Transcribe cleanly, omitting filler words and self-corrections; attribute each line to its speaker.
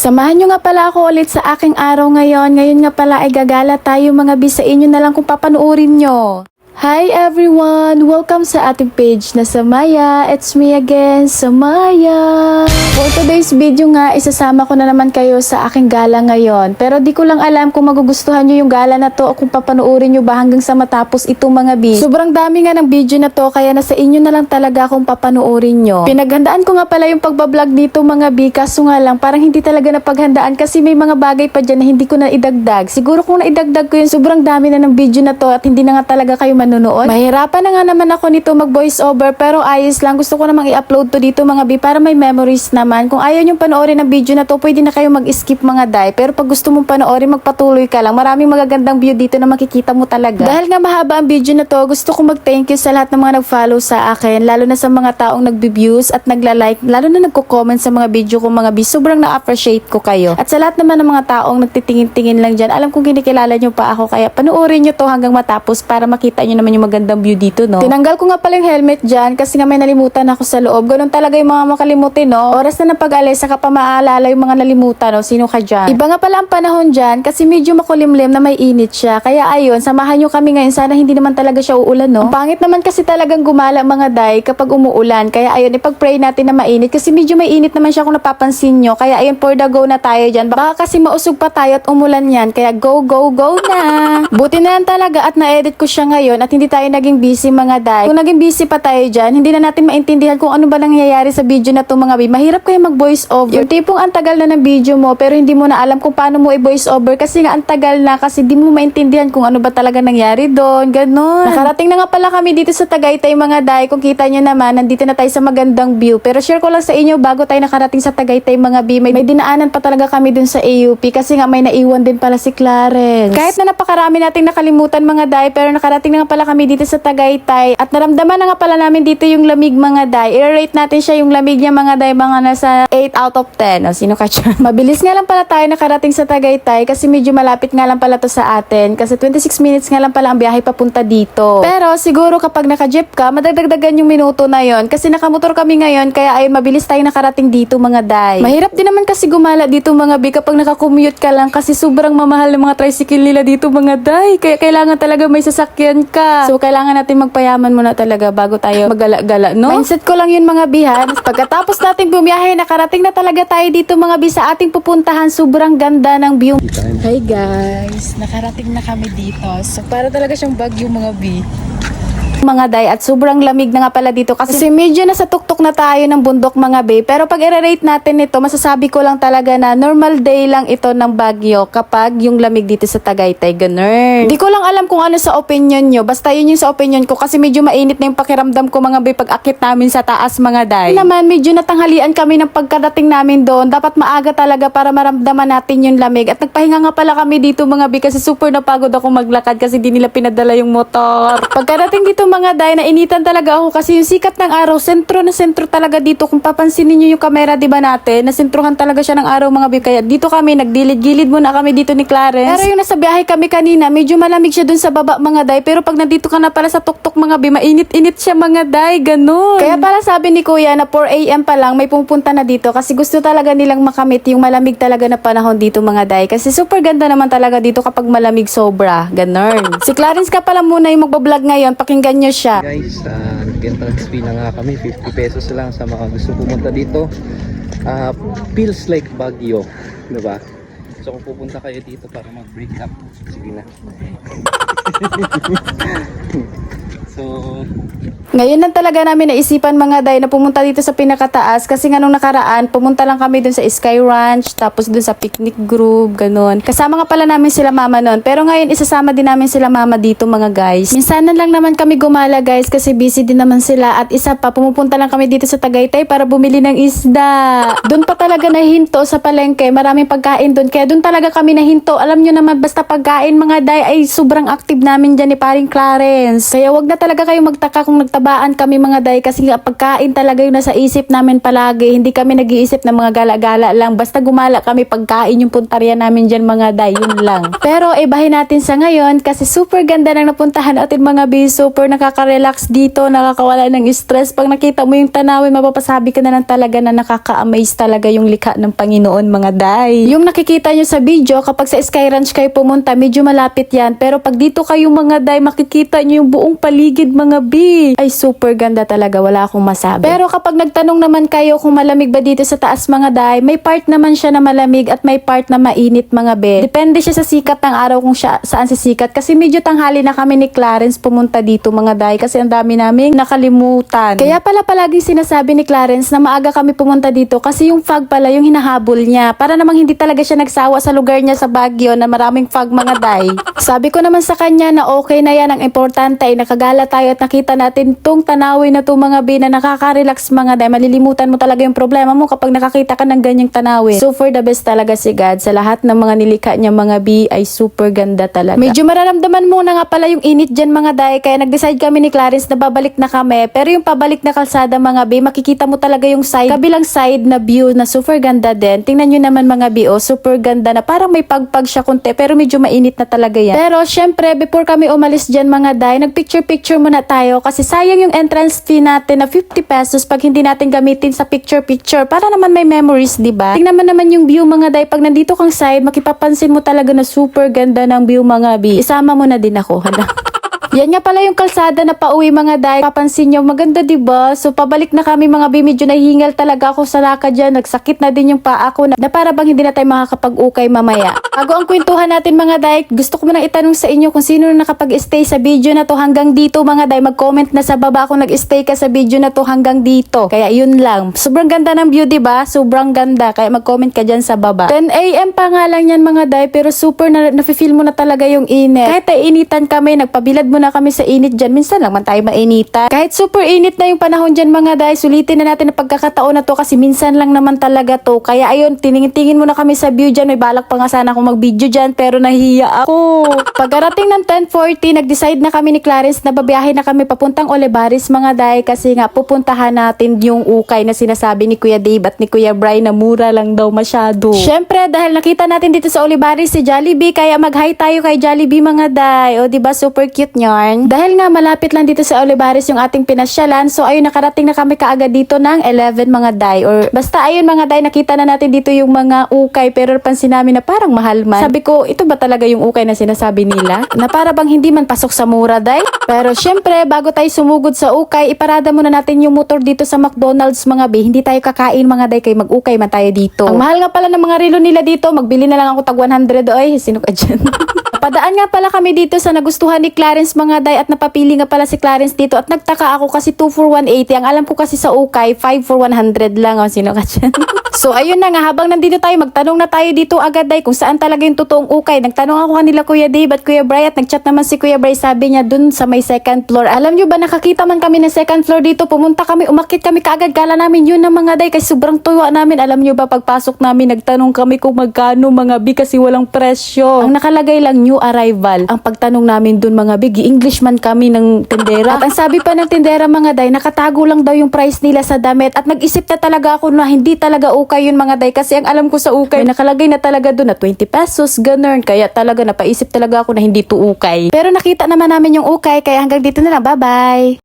Speaker 1: Samahan nyo nga pala ako ulit sa aking araw ngayon. Ngayon nga pala ay gagala tayo mga bi, sa inyo na lang kung papanoorin nyo. Hi everyone! Welcome sa ating page na Samaya. It's me again, Samaya. For today's video nga, isasama ko na naman kayo sa aking gala ngayon. Pero di ko lang alam kung magugustuhan nyo yung gala na to o kung papanoorin nyo ba hanggang sa matapos itong mga bi. Sobrang dami nga ng video na to, kaya nasa inyo na lang talaga kung papanoorin nyo. Pinaghandaan ko nga pala yung pagbablog dito mga bi, kaso nga lang parang hindi talaga napaghandaan kasi may mga bagay pa dyan na hindi ko na idagdag. Siguro kung naidagdag ko yun, sobrang dami na ng video na to at hindi na nga talaga kayo manonood. Mahirapan na nga naman ako nito mag voice over, pero ayos lang. Gusto ko namang i-upload to dito mga bi para may memories naman. Kung ayaw nyong panoorin ang video na to, pwede na kayo mag-skip mga day. Pero pag gusto mong panoorin, magpatuloy ka lang. Maraming magagandang view dito na makikita mo talaga. Dahil nga mahaba ang video na to, gusto ko mag-thank you sa lahat ng mga nag-follow sa akin, lalo na sa mga taong nag-views at nagla-like, lalo na nagko-comment sa mga video ko mga bi. Sobrang na-appreciate ko kayo. At sa lahat naman ng mga taong nagtitingin-tingin lang dyan, alam kong kinikilala nyo pa ako, kaya panoorin nyo to hanggang matapos para makita nyo naman yung magandang view dito, no? Tinanggal ko nga pala yung helmet dyan kasi nga may nalimutan ako sa loob. Ganun talaga yung mga makalimutin, no? Oras na napag-alis, saka pa maalala yung mga nalimutan, no? Sino ka dyan? Iba nga pala ang panahon dyan kasi medyo makulimlim na may init siya. Kaya ayun, samahan nyo kami ngayon. Sana hindi naman talaga siya uulan, no? Ang pangit naman kasi talagang gumala mga day kapag umuulan. Kaya ayun, ipag-pray natin na mainit kasi medyo may init naman siya kung napapansin nyo. Kaya ayun, for the go na tayo dyan. Baka kasi mausog pa tayo at umulan yan. Kaya go, go, go na! Buti na lang talaga at na-edit ko siya ngayon at hindi tayo naging busy mga day. Kung naging busy pa tayo dyan, hindi na natin maintindihan kung ano ba nangyayari sa video na to mga bi. Mahirap kayo mag voice over. Yung tipong ang tagal na ng video mo pero hindi mo na alam kung paano mo i-voice over kasi nga ang tagal na kasi di mo maintindihan kung ano ba talaga nangyari doon. Ganon. Nakarating na nga pala kami dito sa Tagaytay mga day. Kung kita nyo naman, nandito na tayo sa magandang view. Pero share ko lang sa inyo bago tayo nakarating sa Tagaytay mga bi. May dinaanan pa talaga kami dun sa AUP kasi nga may naiwan din pala si Clarence. Kahit na napakarami nating nakalimutan mga day, pero nakarating na nga pala kami dito sa Tagaytay at naramdaman na nga pala namin dito yung lamig mga day. I-rate natin siya yung lamig niya mga day, mga nasa 8 out of 10. O, sino ka dyan? Mabilis nga lang pala tayo nakarating sa Tagaytay kasi medyo malapit nga lang pala to sa atin kasi 26 minutes nga lang pala ang biyahe papunta dito. Pero siguro kapag naka-jeep ka, madagdagan yung minuto na yon kasi nakamotor kami ngayon kaya ay mabilis tayo nakarating dito mga day. Mahirap din naman kasi gumala dito mga bi kapag naka-commute ka lang kasi sobrang mamahal ng mga tricycle nila dito mga day. Kaya kailangan talaga may sasakyan ka. So kailangan natin magpayaman muna talaga bago tayo magala-gala, no? Mindset ko lang yun mga bihan. Pagkatapos natin bumiyahe, nakarating na talaga tayo dito mga bi sa ating pupuntahan. Sobrang ganda ng view. Hi guys, nakarating na kami dito. So para talaga siyang Baguio mga bi. Mga day at sobrang lamig na nga pala dito kasi medyo nasa tuktok na tayo ng bundok mga bay. Pero pag i-rate natin ito, masasabi ko lang talaga na normal day lang ito ng Baguio kapag yung lamig dito sa Tagaytay, ganun. Hindi ko lang alam kung ano sa opinion nyo, basta yun yung sa opinion ko kasi medyo mainit na yung pakiramdam ko mga bay pag akit namin sa taas mga day. Naman medyo natanghalian kami ng pagkadating namin doon, dapat maaga talaga para maramdaman natin yung lamig at nagpahinga nga pala kami dito mga bay kasi super napagod ako maglakad kasi di nila pinadala yung motor. Pagkadating dito mga day, nainitan talaga ako kasi yung sikat ng araw, sentro na sentro talaga dito. Kung papansinin nyo yung camera, diba natin, nasentruhan talaga siya ng araw mga bi. Kaya dito kami, nagdilid-gilid muna kami dito ni Clarence. Pero yung nasa biyahe kami kanina, medyo malamig siya dun sa baba mga day. Pero pag nandito ka na pala sa tuktok mga bi, mainit-init siya mga day, ganun. Kaya pala sabi ni Kuya na 4 AM pa lang, may pupunta na dito kasi gusto talaga nilang makamit yung malamig talaga na panahon dito mga day. Kasi super ganda naman talaga dito kapag malamig sobra, ganun. Si Clarence ka pala muna yung magbablog ngayon, pakinggan nyo siya.
Speaker 2: Guys, nag-entrance fee na nga kami, 50 pesos lang sa mga gusto pumunta dito. Feels like Baguio, diba? So kung pupunta kayo dito para mag-break up, sige na. So
Speaker 1: ngayon lang talaga namin naisipan mga day na pumunta dito sa pinakataas kasi nga nung nakaraan, pumunta lang kami dun sa Sky Ranch, tapos dun sa picnic group, ganun. Kasama nga pala namin sila mama nun. Pero ngayon, isasama din namin sila mama dito mga guys. Minsanan lang naman kami gumala guys kasi busy din naman sila. At isa pa, pumupunta lang kami dito sa Tagaytay para bumili ng isda. Dun pa talaga nahinto sa palengke. Maraming pagkain dun. Kaya dun talaga kami nahinto. Alam nyo naman, basta pagkain mga day ay sobrang active namin dyan ni paring Clarence. Kaya wag na talaga kayong magtaka kung nagtabaan kami mga day kasi nga pagkain talaga yung nasa isip namin palagi. Hindi kami nag-iisip ng mga gala-gala lang. Basta gumala kami pagkain yung puntarya namin dyan mga day. Yun lang. Pero ibahin natin sa ngayon kasi super ganda ng napuntahan natin mga bi. Super nakaka-relax dito. Nakakawala ng stress. Pag nakita mo yung tanawin, mapapasabi ka na lang talaga na nakaka-amaze talaga yung likha ng Panginoon mga day. Yung nakikita nyo sa video, kapag sa Sky Ranch kayo pumunta, medyo malapit yan. Pero pag dito kayo mga day, makikita nyo yung buong paligid mga bi. Ay super ganda talaga, wala akong masabi. Pero kapag nagtanong naman kayo kung malamig ba dito sa taas mga day, may part naman siya na malamig at may part na mainit mga be. Depende siya sa sikat ng araw kung saan sisikat. Kasi medyo tanghali na kami ni Clarence pumunta dito mga day kasi ang dami naming nakalimutan. Kaya pala palaging sinasabi ni Clarence na maaga kami pumunta dito kasi yung fog pala yung hinahabol niya. Para namang hindi talaga siya nagsawa sa lugar niya sa Baguio na maraming fog mga day. Sabi ko naman sa kanya na okay na yan. Ang importante ay nakagala tayo at nakita natin tong tanawin na to mga be na nakaka-relax mga day. Malilimutan mo talaga yung problema mo kapag nakakita ka ng ganyang tanawin. So for the best talaga si God sa lahat ng mga nilikha niya mga be ay super ganda talaga. Medyo mararamdaman mo na nga pala yung init dyan mga day kaya nag-decide kami ni Clarence na babalik na kami. Pero yung pabalik na kalsada mga be, makikita mo talaga yung kabilang side na view na super ganda din. Tingnan nyo naman mga be, oh, super ganda na parang may pagpag siya konti pero medyo mainit na talaga yan. Pero syempre before kami umalis dyan mga day, nagpicture-picture muna tayo kasi sayang yung entrance fee natin na 50 pesos pag hindi natin gamitin sa picture-picture para naman may memories, di ba? Tingnan mo naman yung view mga day, pag nandito kang side, makipapansin mo talaga na super ganda ng view mga be. Isama mo na din ako, hala. Yan nga pala yung kalsada na pauwi mga day. Papansin nyo, maganda diba? So pabalik na kami mga bi, medyo nahingal talaga ako sa lakad dyan. Nagsakit na din yung paa ko na para bang hindi na tayo makakapag-ukay mamaya. Bago ang kwentuhan natin mga day, gusto ko muna itanong sa inyo kung sino na nakapag-stay sa video na to hanggang dito mga day. Mag-comment na sa baba kung nag-stay ka sa video na to hanggang dito. Kaya yun lang. Sobrang ganda ng view diba? Sobrang ganda. Kaya mag-comment ka dyan sa baba. 10 AM pa nga lang yan mga day, pero super na nafe-feel mo na talaga yung init. Kahit ay initan kami, nagpabilad mo na kami sa init dyan. Minsan lang man tayo mainitan. Kahit super init na yung panahon dyan mga day, sulitin na natin na pagkakataon na to kasi minsan lang naman talaga to. Kaya ayun, tingin-tingin muna kami sa view dyan. May balak pa nga sana akong mag-video dyan pero nahiya ako. Pagkarating ng 10:40, nag-decide na kami ni Clarence na babiyahe na kami papuntang Olivares mga day kasi nga pupuntahan natin yung ukay na sinasabi ni Kuya Dave at ni Kuya Bry na mura lang daw masyado. Syempre, dahil nakita natin dito sa Olivares si Jollibee, kaya mag-hi tayo kay Jollibee mga day. O diba, super cute yarn. Dahil nga malapit lang dito sa Olivares yung ating pinasyalan, so ayun, nakarating na kami kaagad dito ng 11 mga day. Or basta ayun mga day, nakita na natin dito yung mga ukay pero pansin namin na parang mahal man. Sabi ko, ito ba talaga yung ukay na sinasabi nila? Na para bang hindi man pasok sa mura day? Pero syempre, bago tayo sumugod sa ukay, iparada muna natin yung motor dito sa McDonald's mga be. Hindi tayo kakain mga day, kay mag-ukay man tayo dito. Ang mahal nga pala ng mga relo nila dito, magbili na lang ako tag 100. Oy, sino ka dyan? Padaan nga pala kami dito sa nagustuhan ni Clarence mga day at napapili nga pala si Clarence dito at nagtaka ako kasi 2 for 180. Ang alam ko kasi sa ukay 5 for 100 lang. O, sino ka dyan? So ayun na nga, habang nandito tayo, magtanong na tayo dito agad day kung saan talaga yung totoong ukay. Nagtanong ako kanila Kuya Dave at Kuya Bry at nagchat naman si Kuya Bry, sabi niya dun sa may second floor. Alam nyo ba, nakakita man kami ng second floor dito, pumunta kami, umakit kami kaagad, kala namin yun na mga day kasi sobrang tuwa namin. Alam nyo ba, pagpasok namin nagtanong kami kung magkano mga bi kasi walang presyo. Ang nakalagay lang new arrival. Ang pagtanong namin dun mga big, English man kami ng tindera. At ang sabi pa ng tindera mga day, nakatago lang daw yung price nila sa damit. At nag-isip na talaga ako na hindi talaga ukay yun mga day kasi ang alam ko sa ukay, may nakalagay na talaga dun na 20 pesos, ganun. Kaya talaga napaisip talaga ako na hindi to ukay. Pero nakita naman namin yung ukay, kaya hanggang dito na lang. Bye-bye!